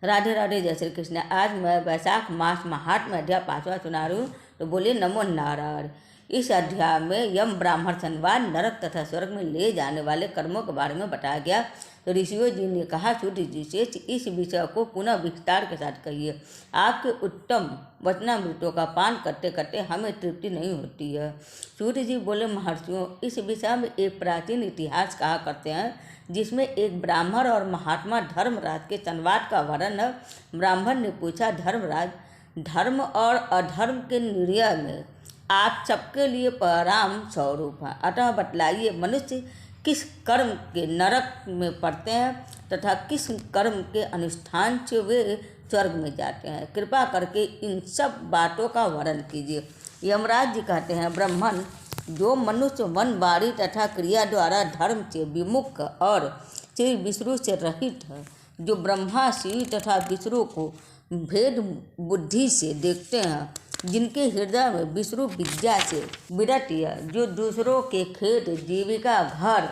राधे राधे, जय श्री कृष्ण। आज मैं वैशाख मास महात्म्य अध्याय 5वां सुना रही हूँ, तो बोलिए नमो नारायण। इस अध्याय में यम ब्राह्मण संवाद नरक तथा स्वर्ग में ले जाने वाले कर्मों के बारे में बताया गया। तो ऋषियों जी ने कहा, सूर्य जी से इस विषय को पुनः विस्तार के साथ कहिए। आपके उत्तम वचनामृतों का पान करते करते हमें तृप्ति नहीं होती है। सूर्य जी बोले, महर्षियों, इस विषय में एक प्राचीन इतिहास कहा करते हैं, जिसमें एक ब्राह्मण और महात्मा धर्मराज के संवाद का वर्णन है। ब्राह्मण ने पूछा, धर्मराज, धर्म और अधर्म के निर्णय में आप सबके लिए परम स्वरूप हैं, अतः बतलाइए, मनुष्य किस कर्म के नरक में पड़ते हैं तथा किस कर्म के अनुष्ठान से वे स्वर्ग में जाते हैं। कृपा करके इन सब बातों का वर्णन कीजिए। यमराज जी कहते हैं, ब्राह्मण, जो मनुष्य मन, वाणी तथा क्रिया द्वारा धर्म से विमुख और श्री विष्णु से रहित है, जो ब्रह्मा, शिव तथा विष्णु को भेद बुद्धि से देखते हैं, जिनके हृदय में विष्णु विद्या से विरति है, जो दूसरों के खेत, जीविका, घर,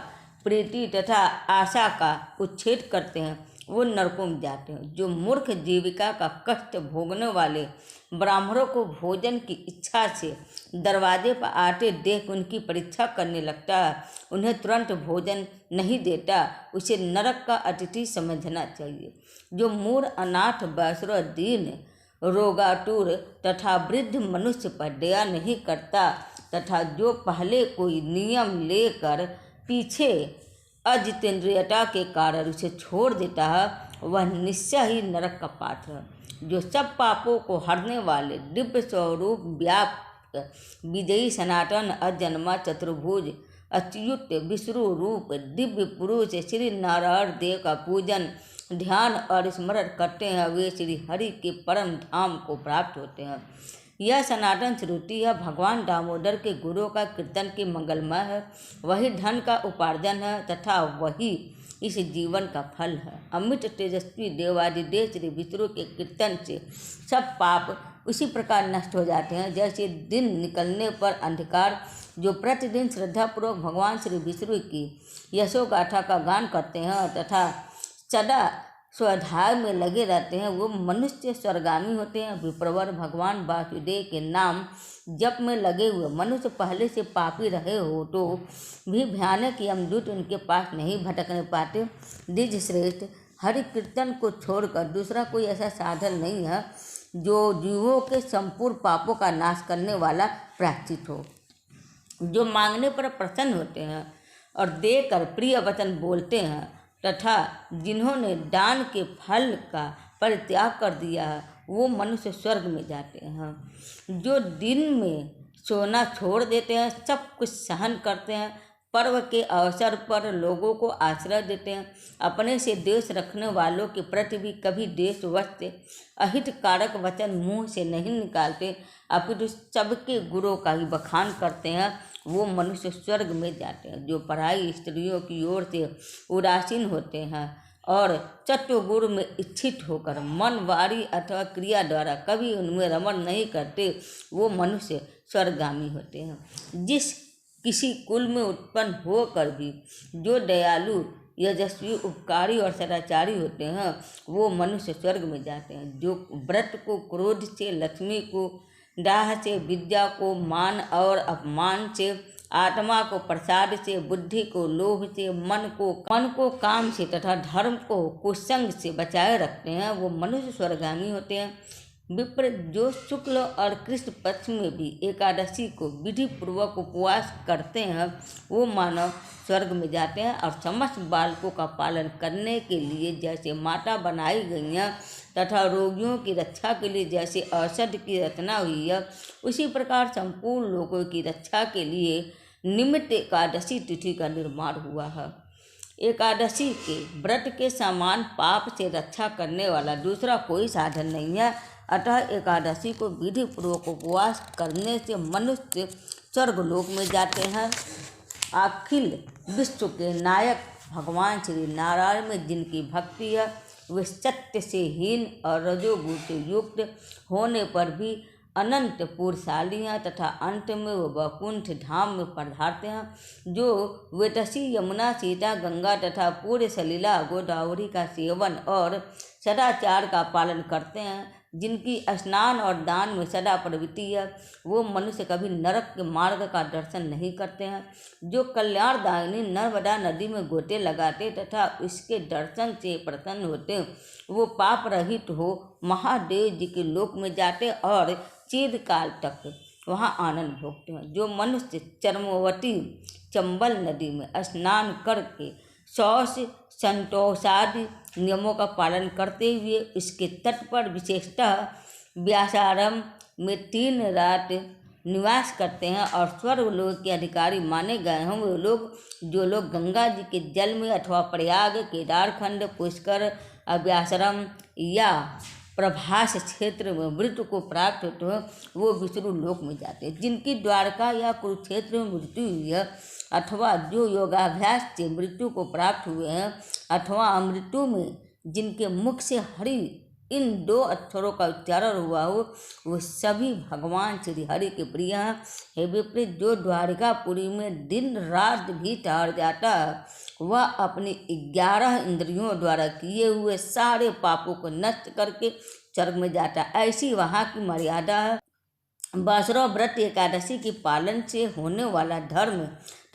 प्रीति तथा आशा का उच्छेद करते हैं, वो नरकों में जाते हैं। जो मूर्ख जीविका का कष्ट भोगने वाले ब्राह्मणों को भोजन की इच्छा से दरवाजे पर आते देख उनकी परीक्षा करने लगता है, उन्हें तुरंत भोजन नहीं देता, उसे नरक का अतिथि समझना चाहिए। जो मूढ़, अनाथ, वैश्य, दीन, रोगातुर तथा वृद्ध मनुष्य पर दया नहीं करता तथा जो पहले कोई नियम लेकर पीछे अजितेंद्रियता के कारण उसे छोड़ देता है, वह निश्चय ही नरक का पात्र है। जो सब पापों को हरने वाले दिव्य स्वरूप, व्यापक, विजयी, सनातन, अजन्मा, चतुर्भुज, अच्युत, विष्णु रूप दिव्य पुरुष श्री नारायण देव का पूजन, ध्यान और स्मरण करते हैं, वे श्री हरि के परम धाम को प्राप्त होते हैं। यह सनातन श्रुति है। भगवान दामोदर के गुरुओं का कीर्तन के मंगलमय है। वही धन का उपार्जन है तथा वही इस जीवन का फल है। अमित तेजस्वी देवादिदेव श्री विष्णु के कीर्तन से सब पाप उसी प्रकार नष्ट हो जाते हैं, जैसे दिन निकलने पर अंधकार। जो प्रतिदिन श्रद्धापूर्वक भगवान श्री विष्णु की यशोगाथा का गान करते हैं तथा सदा स्वाध्याय में लगे रहते हैं, वो मनुष्य स्वर्गामी होते हैं। विप्रवर भगवान वासुदेव के नाम जप में लगे हुए मनुष्य पहले से पापी रहे हो तो भी भयानक यमदूत उनके पास नहीं भटकने पाते। द्विज श्रेष्ठ, हरि कीर्तन को छोड़कर दूसरा कोई ऐसा साधन नहीं है जो जीवों के संपूर्ण पापों का नाश करने वाला प्रायश्चित हो। जो मांगने पर प्रसन्न होते हैं और देकर प्रिय वचन बोलते हैं तथा जिन्होंने दान के फल का परित्याग कर दिया है, वो मनुष्य स्वर्ग में जाते हैं। जो दिन में सोना छोड़ देते हैं, सब कुछ सहन करते हैं, पर्व के अवसर पर लोगों को आश्रय देते हैं, अपने से द्वेष रखने वालों के प्रति भी कभी द्वेषवश अहित कारक वचन मुँह से नहीं निकालते, अपितु सबके गुरुओं का ही बखान करते हैं, वो मनुष्य स्वर्ग में जाते हैं। जो पराई स्त्रियों की ओर से उदासीन होते हैं और चतुर्गुण में इच्छित होकर मन, वाणी अथवा क्रिया द्वारा कभी उनमें रमण नहीं करते, वो मनुष्य स्वर्गामी होते हैं। जिस किसी कुल में उत्पन्न होकर भी जो दयालु, यशस्वी, उपकारी और सदाचारी होते हैं, वो मनुष्य स्वर्ग में जाते हैं। जो व्रत को क्रोध से, लक्ष्मी को दाह से, विद्या को मान और अपमान से, आत्मा को प्रसाद से, बुद्धि को लोभ से, मन को काम से तथा धर्म को कुसंग से बचाए रखते हैं, वो मनुष्य स्वर्गामी होते हैं। विप्र, जो शुक्ल और कृष्ण पक्ष में भी एकादशी को विधि पूर्वक उपवास करते हैं, वो मानव स्वर्ग में जाते हैं। और समस्त बालकों का पालन करने के लिए जैसे माता बनाई गई हैं तथा रोगियों की रक्षा के लिए जैसे औषधि की रचना हुई है, उसी प्रकार संपूर्ण लोगों की रक्षा के लिए निमित्त एकादशी तिथि का निर्माण हुआ है। एकादशी के व्रत के समान पाप से रक्षा करने वाला दूसरा कोई साधन नहीं है, अतः एकादशी को विधि पूर्वक उपवास करने से मनुष्य स्वर्गलोक में जाते हैं। अखिल विश्व के नायक भगवान श्री नारायण में जिनकी भक्ति है, वे सत्य से हीन और रजोगुण से युक्त होने पर भी अनंत पुरुषाली हैं तथा अंत में वो वैकुंठ धाम में पधारते हैं। जो वेतसी, यमुना, सीता, गंगा तथा पूर्य सलीला गोदावरी का सेवन और सदाचार का पालन करते हैं, जिनकी स्नान और दान में सदा प्रवृत्ति है, वो मनुष्य कभी नरक के मार्ग का दर्शन नहीं करते हैं। जो कल्याणदायिनी नर्मदा नदी में गोते लगाते तथा उसके दर्शन से प्रसन्न होते, वो पाप रहित हो महादेव जी के लोक में जाते और चिरकाल तक वहाँ आनंद भोगते हैं। जो मनुष्य चर्मवती चंबल नदी में स्नान करके शौच संतोषादि नियमों का पालन करते हुए इसके तट पर विशेषतः व्यासारम में 3 रात निवास करते हैं और स्वर्गलोक के अधिकारी माने गए हैं, वो लोग जो लोग गंगा जी के जल में अथवा प्रयाग, केदारखंड, पुष्कर, व्यासारम या प्रभास क्षेत्र में मृत्यु को प्राप्त होते हैं, वो विष्णु लोक में जाते हैं। जिनकी द्वारका या कुरुक्षेत्र में मृत्यु हुई है, अथवा जो योगाभ्यास से मृत्यु को प्राप्त हुए हैं, अथवा मृत्यु में जिनके मुख से हरि इन 2 अक्षरों का उच्चारण हुआ हो, वो सभी भगवान श्री हरि के प्रिय हैं। हे विपरीत, जो द्वारिकापुरी में दिन रात भी ठहर जाता है, वह अपनी 11 इंद्रियों द्वारा किए हुए सारे पापों को नष्ट करके स्वर्ग में जाता है। ऐसी वहाँ की मर्यादा है। बासुरा व्रत एकादशी के पालन से होने वाला धर्म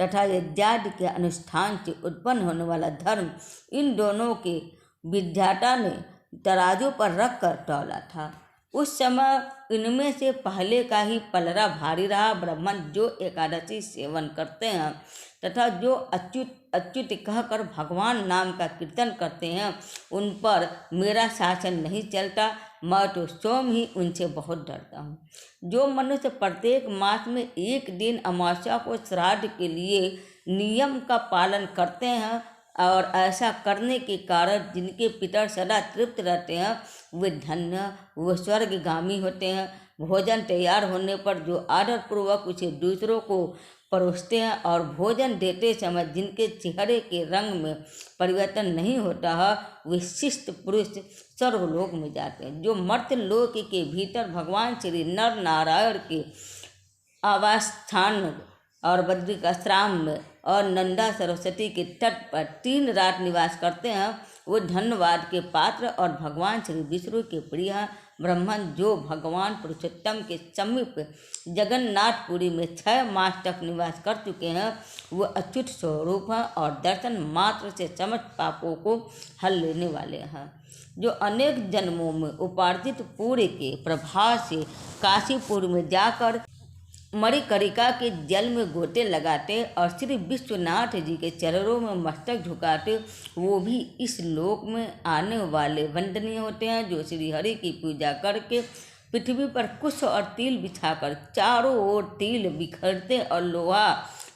तथा यज्ञादि के अनुष्ठान से उत्पन्न होने वाला धर्म, इन दोनों के विधाता ने तराजू पर रख कर तौला था। उस समय इनमें से पहले का ही पलड़ा भारी रहा। ब्राह्मण जो एकादशी सेवन करते हैं तथा जो अच्युत अच्युत कहकर भगवान नाम का कीर्तन करते हैं, उन पर मेरा शासन नहीं चलता। मैं तो स्वयं ही उनसे बहुत डरता हूँ। जो मनुष्य प्रत्येक मास में 1 दिन अमावस्या को श्राद्ध के लिए नियम का पालन करते हैं और ऐसा करने के कारण जिनके पितर सदा तृप्त रहते हैं, वे धन्य, वे स्वर्गगामी होते हैं। भोजन तैयार होने पर जो आदरपूर्वक उसे दूसरों को परोसते हैं और भोजन देते समय जिनके चेहरे के रंग में परिवर्तन नहीं होता है, वे शिष्ट पुरुष स्वर्गलोक में जाते हैं। जो मर्त्य लोक के भीतर भगवान श्री नर नारायण के आवास स्थान और बद्रिकाश्रम में और नंदा सरस्वती के तट पर 3 रात निवास करते हैं, वो धन्यवाद के पात्र और भगवान श्री विष्णु के प्रिय हैं। ब्राह्मण जो भगवान पुरुषोत्तम के समीप जगन्नाथपुरी में 6 मास तक निवास कर चुके हैं, वो अच्युत स्वरूप हैं और दर्शन मात्र से समस्त पापों को हल लेने वाले हैं। जो अनेक जन्मों में उपार्जित पूर्य के प्रभाव से काशीपुर में जाकर मणिकर्णिका के जल में गोते लगाते और श्री विश्वनाथ जी के चरणों में मस्तक झुकाते, वो भी इस लोक में आने वाले वंदनीय होते हैं। जो श्री हरि की पूजा करके पृथ्वी पर कुश और तिल बिछाकर चारों ओर तिल बिखरते और लोहा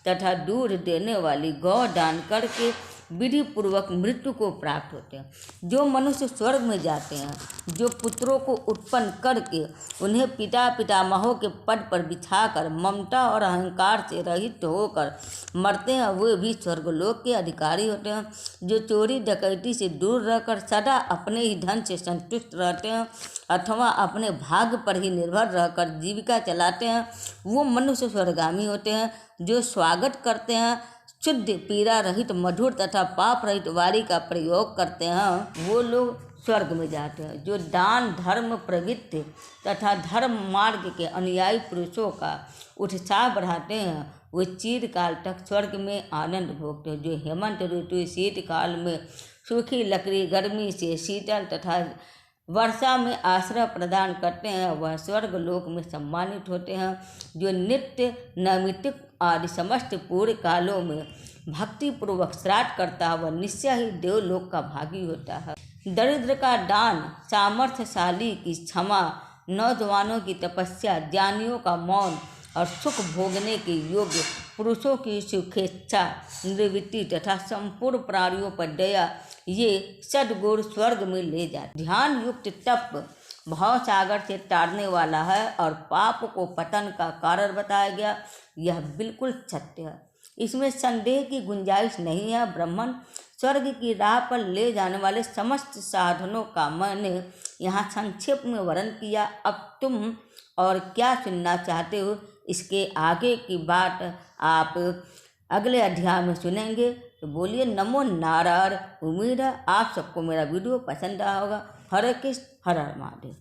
तथा दूध देने वाली गौ दान करके विधि पूर्वक मृत्यु को प्राप्त होते हैं। जो मनुष्य स्वर्ग में जाते हैं, जो पुत्रों को उत्पन्न करके उन्हें पिता पितामहों के पद पर बिछाकर ममता और अहंकार से रहित होकर मरते हैं, वे भी स्वर्गलोक के अधिकारी होते हैं। जो चोरी डकैती से दूर रहकर सदा अपने ही धन से संतुष्ट रहते हैं अथवा अपने भाग्य पर ही निर्भर रहकर जीविका चलाते हैं, वो मनुष्य स्वर्गामी होते हैं। जो स्वागत करते हैं, शुद्ध पीड़ा रहित मधुर तथा पाप रहित वारी का प्रयोग करते हैं, वो लोग स्वर्ग में जाते हैं। जो दान धर्म प्रवृत्ति तथा धर्म मार्ग के अनुयायी पुरुषों का उत्साह बढ़ाते हैं, वे चिरकाल तक स्वर्ग में आनंद भोगते हैं। जो हेमंत ऋतु शीतकाल में सूखी लकड़ी, गर्मी से शीतल तथा वर्षा में आश्रय प्रदान करते हैं, वह स्वर्ग लोक में सम्मानित होते हैं। जो नित्य नैमित्तिक आदि समस्त पूर्व कालों में भक्तिपूर्वक श्राद्ध करता है, वह निश्चय ही देवलोक का भागी होता है। दरिद्र का दान, सामर्थ्यशाली की क्षमा, नौजवानों की तपस्या, ज्ञानियों का मौन और सुख भोगने के योग्य पुरुषों की सुखेच्छा निवृत्ति तथा संपूर्ण प्राणियों पर दया, ये सद्गुण स्वर्ग में ले जाते। ध्यान युक्त तप भाव सागर से तारने वाला है और पाप को पतन का कारण बताया गया, यह बिल्कुल सत्य है, इसमें संदेह की गुंजाइश नहीं है। ब्राह्मण, स्वर्ग की राह पर ले जाने वाले समस्त साधनों का मैंने यहाँ संक्षेप में वर्णन किया। अब तुम और क्या सुनना चाहते हो, इसके आगे की बात आप अगले अध्याय में सुनेंगे। तो बोलिए नमो नारायण। उम्मीद है आप सबको मेरा वीडियो पसंद आया होगा। हरे कृष्ण, हर हर महादेव।